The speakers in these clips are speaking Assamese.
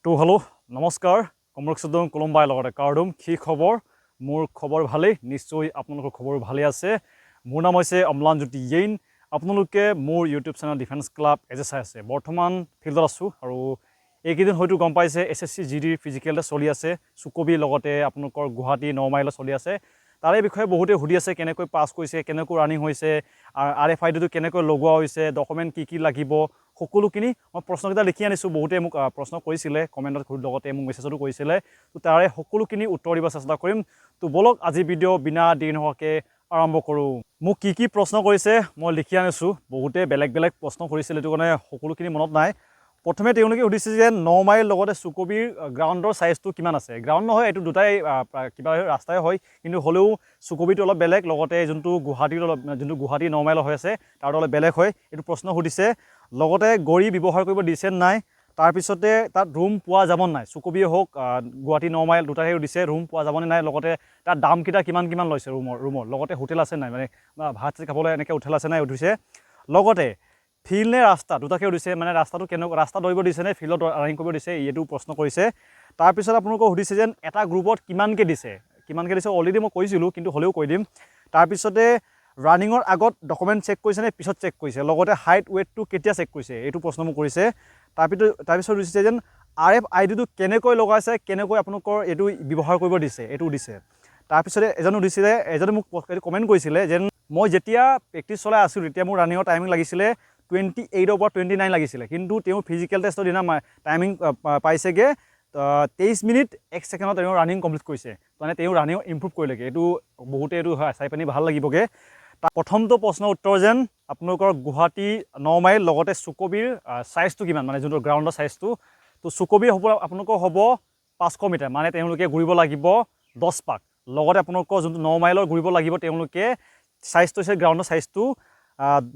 তো হেল্ল' নমস্কাৰ কমৰকচুদম কলম্বাই লগতে কাৰ্ডুম কি খবৰ মোৰ খবৰ ভালেই নিশ্চয় আপোনালোকৰ খবৰ ভালে আছে মোৰ নাম হৈছে অম্লানজ্যোতি য়েইন আপোনালোকে মোৰ ইউটিউব চেনেল ডিফেন্স ক্লাব এজে চাই আছে বৰ্তমান ফিল্ডত আছোঁ আৰু এইকেইদিন হয়তো গম পাইছে SSC GD ফিজিকেলতে চলি আছে সুকবি লগতে আপোনালোকৰ গুৱাহাটী 9 মাইলত চলি আছে তাৰে বিষয়ে বহুতে সুধি আছে কেনেকৈ পাছ কৰিছে কেনেকৈ ৰানিং হৈছে RFID কেনেকৈ লগোৱা হৈছে ডকুমেণ্ট কি লাগিব সকলোখিনি মই প্ৰশ্নকেইটা লিখি আনিছোঁ বহুতে মোক প্ৰশ্ন কৰিছিলে কমেণ্টত লগতে মোক মেছেজতো কৰিছিলে তো তাৰে সকলোখিনি উত্তৰ দিব চেষ্টা কৰিম তো বলক আজি ভিডিঅ' বিনা দেৰি নোহোৱাকৈ আৰম্ভ কৰোঁ মোক কি প্ৰশ্ন কৰিছে মই লিখি আনিছোঁ বহুতে বেলেগ প্ৰশ্ন কৰিছিলে এইটো কাৰণে সকলোখিনি মনত নাই প্ৰথমে তেওঁলোকে সুধিছে যে 9 মাইল লগতে সুকবিৰ গ্ৰাউণ্ডৰ সাইজটো কিমান আছে গ্ৰাউণ্ড নহয় এইটো দুটাই কিবা ৰাস্তাই হয় কিন্তু হ'লেও সুকবিটো অলপ বেলেগ লগতে যোনটো গুৱাহাটী 9 মাইল হৈ আছে তাৰ অলপ বেলেগ হয় এইটো প্ৰশ্ন সুধিছে লগতে গড়ি ব্যৱহাৰ কৰিব দিছে নাই তাৰপিছতে তাত ৰুম পোৱা যাব নাই সুকবিয়ে হওক গুৱাহাটী 9 মাইল দুটাই দিছে ৰুম পোৱা যাব নাই লগতে তাত দামকেইটা কিমান লৈছে ৰুমৰ লগতে হোটেল আছে নাই মানে ভাত খাবলৈ এনেকৈ হোটেল আছে নাই উঠিছে লগতে ফিল্ড নে ৰাস্তা দুটাকে দিছে মানে ৰাস্তাটো কেনেকুৱা ৰাস্তা দৌৰিব দিছে নে ফিল্ডত ৰানিং কৰিব দিছে এইটো প্ৰশ্ন কৰিছে তাৰপিছত আপোনালোকক সুধিছে যেন এটা গ্ৰুপত কিমানকৈ দিছে অলৰেডি মই কৈছিলোঁ কিন্তু হ'লেও কৈ দিম তাৰপিছতে ৰানিঙৰ আগত ডকুমেণ্ট চেক কৰিছে নে পিছত চেক কৰিছে লগতে হাইট ৱেইটটো কেতিয়া চেক কৰিছে এইটো প্ৰশ্ন মোক কৰিছে তাৰপিছত দিছে যেন RFIDটো কেনেকৈ লগাইছে কেনেকৈ আপোনালোকৰ এইটো ব্যৱহাৰ কৰিব দিছে এইটো দিছে তাৰপিছতে এজনে মোক কমেণ্ট কৰিছিলে যেন মই যেতিয়া প্ৰেক্টিছ চলাই আছিলোঁ তেতিয়া মোৰ ৰানিঙৰ টাইমিং লাগিছিলে 28 পৰা 29 লাগিছিলে কিন্তু তেওঁ ফিজিকেল টেষ্টৰ দিনা টাইমিং পাইছেগৈ 23 মিনিট 1 ছেকেণ্ডত তেওঁ ৰানিং কমপ্লিট কৰিছে মানে তেওঁ ৰানিং ইম্প্ৰুভ কৰিলেগৈ এইটো বহুতে এইটো চাই পানি ভাল লাগিবগৈ প্ৰথমটো প্ৰশ্নৰ উত্তৰ যেন আপোনালোকৰ গুৱাহাটী 9 মাইল লগতে সুকবিৰ সাইজটো কিমান মানে যোনটো গ্ৰাউণ্ডৰ সাইজটো তো সুকবিৰ হ'ব আপোনালোকৰ হ'ব 500 মিটাৰ মানে তেওঁলোকে ঘূৰিব লাগিব 10 পাক লগতে আপোনালোকৰ যোনটো 9 মাইলৰ ঘূৰিব লাগিব তেওঁলোকে সাইজটো হৈছে গ্ৰাউণ্ডৰ সাইজটো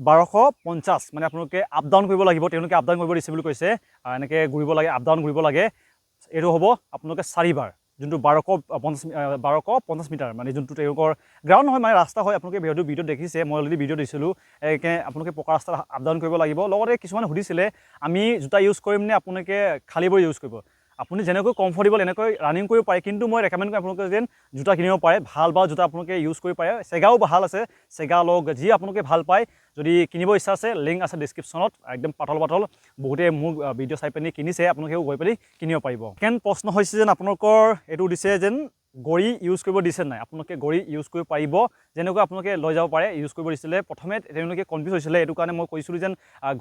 1250 মানে আপোনালোকে আপ ডাউন কৰিব লাগিব তেওঁলোকে আপ ডাউন কৰিব দিছে বুলি কৈছে এনেকৈ ঘূৰিব লাগে আপ ডাউন ঘূৰিব লাগে এইটো হ'ব আপোনালোকে 4 বাৰ যোনটো 1250 মিটাৰ মানে যোনটো তেওঁলোকৰ গ্ৰাউণ্ড নহয় মানে ৰাস্তা হয় আপোনালোকে ভিডিঅ' দেখিছে মই অলৰেডি ভিডিঅ' দিছিলোঁ আপোনালোকে পকা ৰাস্তাত আপ ডাউন কৰিব লাগিব লগতে কিছুমানে সুধিছিলে আমি জোতা ইউজ কৰিম নে আপোনালোকে খালী ভৰি ইউজ কৰিব আপুনি যেনেকৈ কমফৰ্টেবল এনেকৈ ৰানিং কৰিব পাৰে কিন্তু মই ৰেকমেণ্ড কৰিম আপোনালোকে যেন জোতা কিনিব পাৰে ভাল জোতা আপোনালোকে ইউজ কৰিব পাৰে চেগাও ভাল আছে চেগা লগ যি আপোনালোকে ভাল পায় যদি কিনিব ইচ্ছা আছে লিংক আছে ডেছক্ৰিপশ্যনত একদম পাতল বহুতে মোৰ ভিডিঅ' চাই পিনি কিনিছে আপোনালোকেও গৈ পেলাই কিনিব পাৰিব ছেকেণ্ড প্ৰশ্ন হৈছে যেন আপোনালোকৰ এইটো দিছে যেন গড়ি ইউজ কৰিব দিছে নাই আপোনালোকে গড়ি ইউজ কৰিব পাৰিব যেনেকৈ আপোনালোকে লৈ যাব পাৰে ইউজ কৰিব দিছিলে প্ৰথমে তেওঁলোকে কনফিউজ হৈছিলে এইটো কাৰণে মই কৈছিলোঁ যেন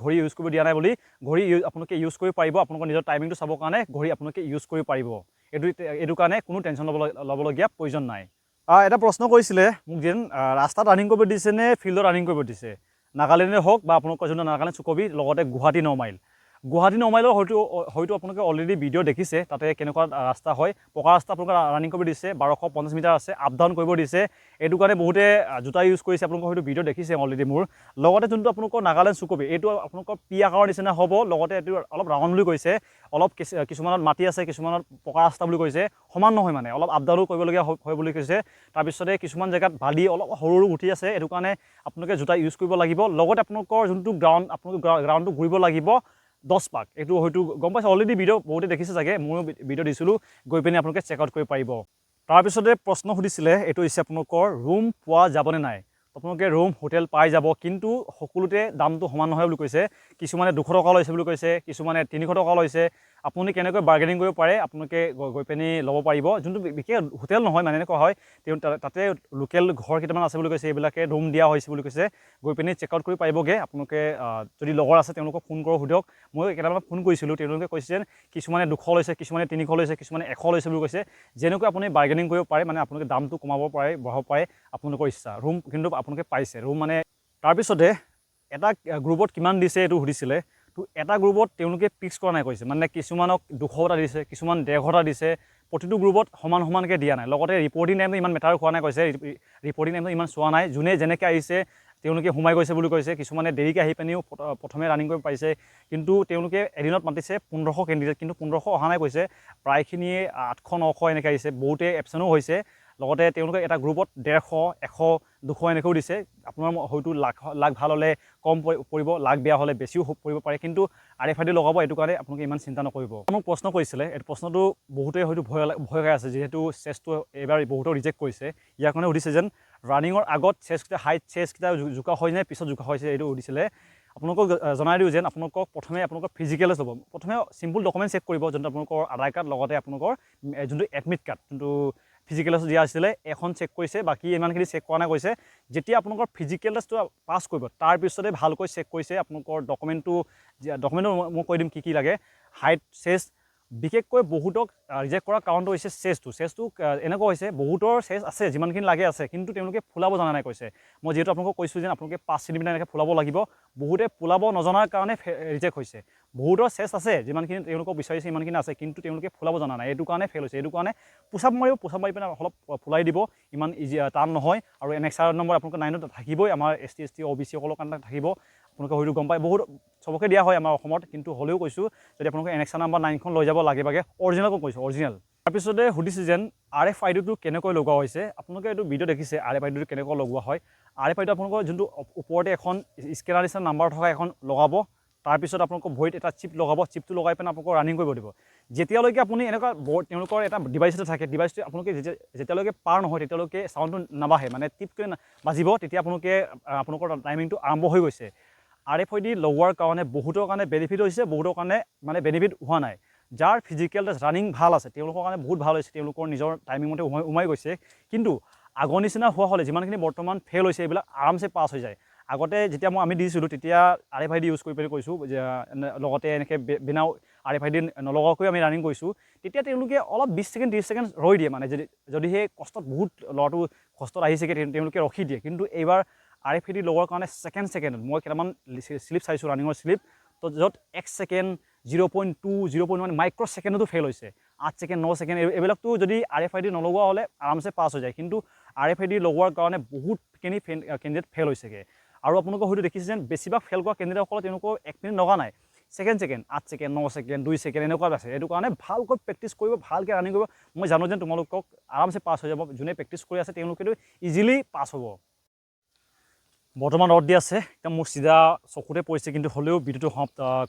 ঘড়ি ইউজ কৰিব দিয়া নাই বুলি ঘড়ি আপোনালোকে ইউজ কৰিব পাৰিব আপোনালোকৰ নিজৰ টাইমিংটো চাবৰ কাৰণে ঘড়ি আপোনালোকে ইউজ কৰিব পাৰিব এইটো কাৰণে কোনো টেনশ্যন ল'বলগীয়া প্ৰয়োজন নাই এটা প্ৰশ্ন কৰিছিলে মোক যেন ৰাস্তাত ৰানিং কৰিব দিছে নে ফিল্ডত ৰানিং কৰিব দিছে নাগালেণ্ডে হওক বা আপোনালোকৰ যোনটো নাগালেণ্ড সুকবি লগতে গুৱাহাটী 9 মাইল গুৱাহাটী 9 মাইলৰ হয়তো আপোনালোকে অলৰেডি ভিডিঅ' দেখিছে তাতে কেনেকুৱা ৰাস্তা হয় পকা ৰাস্তা আপোনালোকে ৰানিং কৰিব দিছে 1250 মিটাৰ আছে আপ ডাউন কৰিব দিছে এইটো কাৰণে বহুতে জোতা ইউজ কৰিছে আপোনালোকৰ হয়তো ভিডিঅ' দেখিছে অলৰেডি মোৰ লগতে যোনটো আপোনালোকৰ নাগালেণ্ড সুকবি এইটো আপোনালোকৰ পি আকাৰৰ নিচিনা হ'ব লগতে এইটো অলপ ৰাউণ্ড বুলি কৈছে অলপ কিছুমানত মাটি আছে কিছুমানত পকা ৰাস্তা বুলি কৈছে সমান নহয় মানে অলপ আপ ডাউনো কৰিবলগীয়া হয় বুলি কৈছে তাৰপিছতে কিছুমান জেগাত বালি অলপ সৰু উঠি আছে এইটো কাৰণে আপোনালোকে জোতা ইউজ কৰিব লাগিব লগতে আপোনালোকৰ যোনটো গ্ৰাউণ্ডটো ঘূৰিব লাগিব 10 পাক এইটো হয়তো গম পাইছে অলৰেডি ভিডিঅ' বহুতে দেখিছে চাগে ময়ো ভিডিঅ' দিছিলোঁ গৈ পিনি আপোনালোকে চেক আউট কৰিব পাৰিব তাৰপিছতে প্ৰশ্ন সুধিছিলে এইটো হৈছে আপোনালোকৰ ৰুম পোৱা যাবনে নাই আপোনালোকে ৰুম হোটেল পাই যাব কিন্তু সকলোতে দামটো সমান নহয় বুলি কৈছে কিছুমানে 200 টকা লৈছে বুলি কৈছে কিছুমানে 300 টকা লৈছে আপুনি কেনেকৈ বাৰ্গেনিং কৰিব পাৰে আপোনালোকে গৈ পিনি ল'ব পাৰিব যোনটো বিশেষ হোটেল নহয় মানে এনেকুৱা হয় তেওঁ তাতে লোকেল ঘৰ কেইটামান আছে বুলি কৈছে এইবিলাকে ৰুম দিয়া হৈছে বুলি কৈছে গৈ পিনি চেক আউট কৰি পাৰিবগৈ আপোনালোকে যদি লগৰ আছে তেওঁলোকক ফোন কৰক সুধক মই কেইটামান ফোন কৰিছিলোঁ তেওঁলোকে কৈছে যে কিছুমানে 200 লৈছে কিছুমানে 300 লৈছে কিছুমানে 100 লৈছে বুলি কৈছে যেনেকৈ আপুনি বাৰ্গেনিং কৰিব পাৰে মানে আপোনালোকে দামটো কমাব পাৰে বঢ়াব পাৰে আপোনালোকৰ ইচ্ছা ৰুম কিন্তু আপোনালোকে পাইছে ৰুম মানে তাৰপিছতে এটা গ্ৰুপত কিমান দিছে এইটো সুধিছিলে তো এটা গ্ৰুপত তেওঁলোকে ফিক্স কৰা নাই কৈছে মানে কিছুমানক 200টা দিছে কিছুমান 150টা দিছে প্ৰতিটো গ্ৰুপত সমানকৈ দিয়া নাই লগতে ৰিপৰ্টিং টাইমটো ইমান মেটাৰ হোৱা নাই কৈছে ৰিপৰ্টিং টাইমটো ইমান চোৱা নাই যোনে যেনেকৈ আহিছে তেওঁলোকে সোমাই গৈছে বুলি কৈছে কিছুমানে দেৰিকৈ আহি পিনিও প্ৰথমে ৰানিং কৰিব পাৰিছে কিন্তু তেওঁলোকে এদিনত মাতিছে 1500 কেণ্ডিডেট কিন্তু 1500 অহা নাই কৈছে প্ৰায়খিনিয়ে 800 900 এনেকৈ আহিছে বহুতে এবচেণ্টো হৈছে লগতে তেওঁলোকে এটা গ্ৰুপত 150 100 200 এনেকৈও দিছে আপোনাৰ হয়তো লাখ ভাল হ'লে কম পৰিব লাখ বেয়া হ'লে বেছিও পৰিব পাৰে কিন্তু RFID লগাব এইটো কাৰণে আপোনালোকে ইমান চিন্তা নকৰিব মোক প্ৰশ্ন কৰিছিলে এই প্ৰশ্নটো বহুতে হয়তো ভয় খাই আছে যিহেতু চেষ্টটো এবাৰ বহুতো ৰিজেক্ট কৰিছে ইয়াৰ কাৰণে সুধিছে যেন ৰানিঙৰ আগত চেষ্টকেইটা হাইট চেষ্টকেইটা জোকা হয় নে পিছত জোকা হৈছে এইটো সুধিছিলে আপোনালোকক জনাই দিওঁ যেন আপোনালোকক প্ৰথমে আপোনালোকৰ ফিজিকেলছ ল'ব প্ৰথমে চিম্পল ডকুমেণ্ট চেক কৰিব যোনটো আপোনালোকৰ আধাৰ কাৰ্ড লগতে আপোনালোকৰ যোনটো এডমিট কাৰ্ড যোনটো ফিজিকেলছ দিয়া আছিলে এখন চেক কৰিছে বাকী ইমানখিনি চেক কৰা নাই কৈছে যেতিয়া আপোনালোকৰ ফিজিকেলছটো পাছ কৰিব তাৰপিছতে ভালকৈ চেক কৰিছে আপোনালোকৰ ডকুমেণ্টটো মই কৈ দিম কি লাগে হাইট চেষ্ট বিশেষকৈ বহুতক ৰিজেক্ট কৰাৰ কাৰণটো হৈছে চেষ্টটো এনেকুৱা হৈছে বহুতৰ চেষ্ট আছে যিমানখিনি লাগে আছে কিন্তু তেওঁলোকে ফুলাব জনা নাই কৈছে মই যিহেতু আপোনালোকক কৈছোঁ যে আপোনালোকে 5 চেণ্টিমিটাৰ এনেকৈ ফুলাব লাগিব বহুতে ফুলাব নজনাৰ কাৰণে ৰিজেক্ট হৈছে বহুতৰ চেষ্ট আছে যিমানখিনি তেওঁলোকক বিচাৰিছে ইমানখিনি আছে কিন্তু তেওঁলোকে ফুলাব জনা নাই এইটো কাৰণে ফেইল হৈছে এইটো কাৰণে পুচাপ মাৰি পিনে অলপ ফুলাই দিব ইমান ইজি টান নহয় আৰু NXR নম্বৰ আপোনালোকৰ 9ত থাকিবই আমাৰ ST OBC সকলৰ কাৰণে থাকিব আপোনালোকে হয়তো গম পায় বহুত চবকে দিয়া হয় আমাৰ অসমত কিন্তু হ'লেও কৈছোঁ যদি আপোনালোকে NXR নম্বৰ 9খন লৈ যাব লাগে অৰিজিনেলকৈ কৈছোঁ অৰিজিনেল তাৰপিছতে সুধিছে যেন RFIDটো কেনেকৈ লগোৱা হৈছে আপোনালোকে এইটো ভিডিঅ' দেখিছে RFIDটো কেনেকৈ লগোৱা হয় RFIDটো আপোনালোকৰ যোনটো ওপৰতে এখন স্কেনাৰ নিচিনা নাম্বাৰ থকা এখন লগাব তাৰপিছত আপোনালোকৰ ভৰিত এটা চিপ লগাব চিপটো লগাই পিনে আপোনালোকক ৰানিং কৰিব দিব যেতিয়ালৈকে আপুনি এনেকুৱা তেওঁলোকৰ এটা ডিভাইচ এটা থাকে ডিভাইচটো আপোনালোকে যেতিয়ালৈকে পাৰ নহয় তেতিয়ালৈকে চাউণ্ডটো নাবাঢ়ে মানে টিপকৈ বাজিব তেতিয়া আপোনালোকৰ টাইমিংটো আৰম্ভ হৈ গৈছে RFID লগোৱাৰ কাৰণে বহুতৰ কাৰণে বেনিফিট হৈছে বহুতৰ কাৰণে মানে বেনিফিট হোৱা নাই যাৰ ফিজিকেল ৰানিং ভাল আছে তেওঁলোকৰ কাৰণে বহুত ভাল হৈছে তেওঁলোকৰ নিজৰ টাইমিং মতে সোমাই গৈছে কিন্তু আগৰ নিচিনা হোৱা হ'লে যিমানখিনি বৰ্তমান ফেইল হৈছে এইবিলাক আৰামছে পাছ হৈ যায় আগতে যেতিয়া আমি দিছিলোঁ তেতিয়া RFID ইউজ কৰি পেলাই কৈছোঁ লগতে এনেকৈ বিনা RFID নলগাকৈ আমি ৰানিং কৰিছোঁ তেতিয়া তেওঁলোকে অলপ 20 ছেকেণ্ড 30 ছেকেণ্ড ৰৈ দিয়ে মানে যদি সেই কষ্টত বহুত ল'ৰাটো কষ্টত আহিছেগৈ তেওঁলোকে ৰখি দিয়ে কিন্তু এইবাৰ RFID লগোৱাৰ কাৰণে ছেকেণ্ডত মই কেইটামান শ্লিপ চাইছোঁ ৰানিঙৰ শ্লিপ তো য'ত 1 ছেকেণ্ড 0.2 0.1 মাইক্ৰ' ছেকেণ্ডতো ফেইল হৈছে 8 ছেকেণ্ড 9 ছেকেণ্ড এইবিলাকতো যদি RFID নলগোৱা হ'লে আৰামছে পাছ হৈ যায় কিন্তু RFID লগোৱাৰ কাৰণে বহুতখিনি কেণ্ডিডেট ফেইল হৈছেগৈ আৰু আপোনালোকে হয়তো দেখিছে যেন বেছিভাগ ফেইল কৰা কেণ্ডিডেটসকলে তেওঁলোকৰ 1 মিনিট লগা নাই ছেকেণ্ড 8 ছেকেণ্ড 9 ছেকেণ্ড 2 ছেকেণ্ড এনেকুৱা আছে এইটো কাৰণে ভালকৈ প্ৰেক্টিছ কৰিব ভালকৈ ৰানিং কৰিব মই জানো যেন তোমালোকক আৰামছে পাছ হৈ যাব যোনে প্ৰেক্টিছ কৰি আছে তেওঁলোকেতো ইজিলি পাছ হ'ব বৰ্তমান ৰদ দি আছে একদম মোৰ চিধা চকুতে পৰিছে কিন্তু হ'লেও ভিডিঅ'টো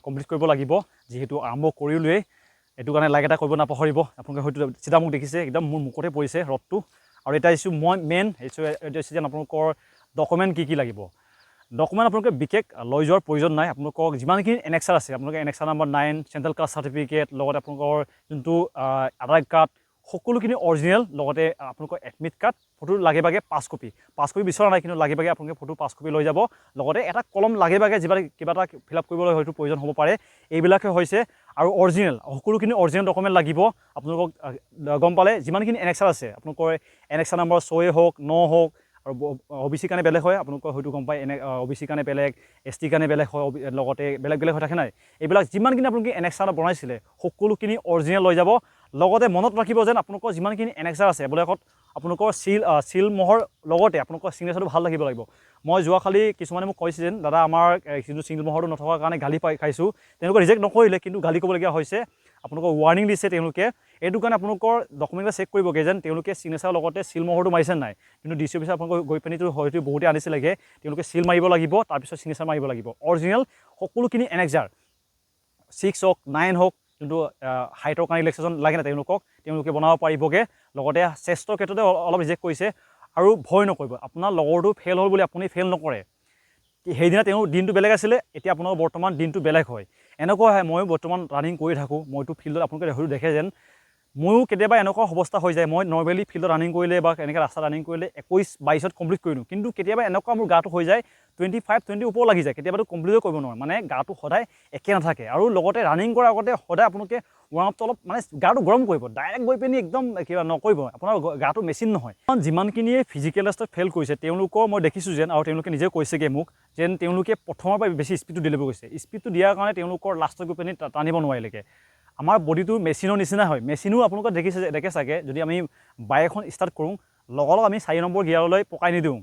কমপ্লিট কৰিব লাগিব যিহেতু আৰম্ভ কৰিলোৱেই এইটো কাৰণে লাইক এটা কৰিব নাপাহৰিব আপোনালোকে হয়তো চিধা মোক দেখিছে একদম মোৰ মুখতে পৰিছে ৰদটো আৰু এটা ইছ্যু মই মেইন এইটো যেন আপোনালোকৰ ডকুমেণ্ট কি লাগিব ডকুমেণ্ট আপোনালোকে বিশেষ লৈ যোৱাৰ প্ৰয়োজন নাই আপোনালোকক যিমানখিনি NXR আছে আপোনালোকে NXR number 9 central caste certificate লগতে আপোনালোকৰ যোনটো আধাৰ কাৰ্ড সকলোখিনি অৰিজিনেল লগতে আপোনালোকৰ এডমিট কাৰ্ড ফটো লাগে 5 কপি বিচৰা নাই কিন্তু লাগে আপোনালোকে ফটো 5 কপি লৈ যাব লগতে এটা কলম লাগে কিবা এটা ফিল আপ কৰিবলৈ হয়তো প্ৰয়োজন হ'ব পাৰে এইবিলাকে হৈছে আৰু অৰিজিনেল সকলোখিনি অৰিজিনেল ডকুমেণ্ট লাগিব আপোনালোকক গম পালে যিমানখিনি NXR আছে আপোনালোকৰ NXR নম্বৰ 6 হওক 9 হওক আৰু OBC কাৰণে বেলেগ হয় আপোনালোকৰ হয়তো গম পায় OBC কাৰণে বেলেগ ST কাৰণে বেলেগ হয় লগতে বেলেগ হৈ থাকে নাই এইবিলাক যিমানখিনি আপোনালোকে NXR বনাইছিলে সকলোখিনি অৰিজিনেল লৈ যাব লগতে মনত ৰাখিব যেন আপোনালোকৰ যিমানখিনি NXR আছে এইবিলাকত আপোনালোকৰ চিল মহৰ লগতে আপোনালোকৰ চিগনেচাৰটো ভাল ৰাখিব লাগিব মই যোৱাকালি কিছুমানে মোক কৈছে যেন দাদা আমাৰ কিন্তু চিল মহৰটো নথকাৰ কাৰণে গালি খাইছোঁ তেওঁলোকে ৰিজেক্ট নকৰিলে কিন্তু গালি ক'বলগীয়া হৈছে আপোনালোকক ৱাৰ্ণিং দিছে তেওঁলোকে এইটো কাৰণে আপোনালোকৰ ডকুমেণ্টবিলাক চেক কৰিবগৈ যেন তেওঁলোকে চিগনেচাৰৰ লগতে চিল মহৰটো মাৰিছে নাই কিন্তু DC অফিচত আপোনালোকক গৈ পিনিতো হয়তো বহুতে আনিছিলেগৈ তেওঁলোকে চিল মাৰিব লাগিব তাৰপিছত চিগনেচাৰ মাৰিব লাগিব অৰিজিনেল সকলোখিনি NXR 6 হওক 9 হওক যোনটো হাইটৰ কাৰণে ৰিলেক্সেশ্যন লাগে না তেওঁলোকে বনাব পাৰিবগৈ লগতে চেষ্টৰ ক্ষেত্ৰতে অলপ ৰিজেক্ট কৰিছে আৰু ভয় নকৰিব আপোনাৰ লগৰটো ফেইল হ'ল বুলি আপুনি ফেইল নকৰে সেইদিনা তেওঁ দিনটো বেলেগ আছিলে এতিয়া আপোনাৰ বৰ্তমান দিনটো বেলেগ হয় এনেকুৱা হয় ময়ো বৰ্তমান ৰানিং কৰি থাকোঁ মইতো ফিল্ডত আপোনালোকে হয়তো দেখে যেন ময়ো কেতিয়াবা এনেকুৱা অৱস্থা হৈ যায় মই নৰ্মেলি ফিল্ডত ৰানিং কৰিলে বা এনেকৈ ৰাস্তাত ৰানিং কৰিলে 21-22ত কমপ্লিট কৰি দিওঁ কিন্তু কেতিয়াবা এনেকুৱা মোৰ গাটো হৈ যায় 25-20 ওপৰ লাগি যায় কেতিয়াবাতো কমপ্লিটো কৰিব নোৱাৰোঁ মানে গাটো সদায় একে নাথাকে আৰু লগতে ৰানিং কৰাৰ আগতে সদায় আপোনালোকে ৱাৰ্ম আপটো অলপ মানে গাটো গৰম কৰিব ডাইৰেক্ট গৈ পিনি একদম কিবা নকৰিব আপোনাৰ গাটো মেচিন নহয় যিমানখিনিয়ে ফিজিকেল টেষ্টত ফেইল কৰিছে তেওঁলোকৰ মই দেখিছোঁ যেন আৰু তেওঁলোকে নিজে কৈছেগৈ মোক যেন তেওঁলোকে প্ৰথমৰ পৰা বেছি স্পীডটো ডেলিভাৰ কৰিছে স্পীডটো দিয়াৰ কাৰণে তেওঁলোকৰ লাষ্টত গৈ পিনি টানিব নোৱাৰিলেগৈ আমাৰ বডিটো মেচিনৰ নিচিনা হয় মেচিনো আপোনালোকে দেখে চাগে যদি আমি বাইক এখন ষ্টাৰ্ট কৰোঁ লগৰ আমি 4 নম্বৰ গিয়াৰলৈ পকাই নিদিওঁ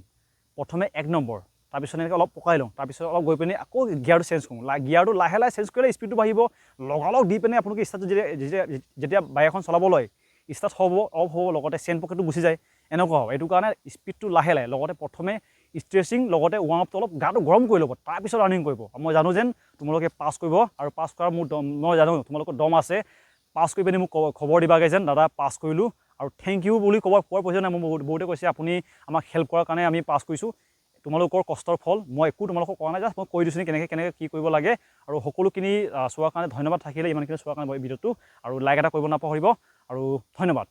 প্ৰথমে 1 নম্বৰ তাৰপিছত এনেকৈ অলপ পকাই লওঁ তাৰপিছত অলপ গৈ পিনি আকৌ গিয়াৰটো চেঞ্জ কৰোঁ গিয়াৰটো লাহে চেঞ্জ কৰিলে স্পীডটো বাঢ়িব লগালগ দি পিনে আপোনালোকে ষ্টাৰ্টটো যেতিয়া বাইক এখন চলাবলৈ ষ্টাৰ্ট হ'ব অফ হ'ব লগতে চেইন পকেটটো গুচি যায় এনেকুৱা হ'ব। এইটো কাৰণে স্পীডটো লাহে লাহে, লগতে প্ৰথমে ষ্ট্ৰেচিং, লগতে ৱাৰ্ম আপটো অলপ গাটো গৰম কৰি ল'ব, তাৰপিছত ৰানিং কৰিব। মই জানো যেন তোমালোকে পাছ কৰিব, আৰু পাছ কৰাৰ মোৰ মই জানো তোমালোকৰ দম আছে। পাছ কৰি পিনি মোক খবৰ দিবাগৈ যেন দাদা পাছ কৰিলোঁ, আৰু থেংক ইউ বুলি কোৱাৰ প্ৰয়োজন নাই। মোৰ বহুতে কৈছে আপুনি আমাক হেল্প কৰাৰ কাৰণে আমি পাছ কৰিছোঁ। তোমালোকৰ কষ্টৰ ফল, মই একো তোমালোকক কৰা নাই, জাষ্ট মই কৈ দিছোঁ কেনেকৈ কি কৰিব লাগে। আৰু সকলোখিনি চোৱাৰ কাৰণে ধন্যবাদ থাকিলে, ইমানখিনি চোৱাৰ কাৰণে ভিডিঅ'টো, আৰু লাইক এটা কৰিব নাপাহৰিব, আৰু ধন্যবাদ।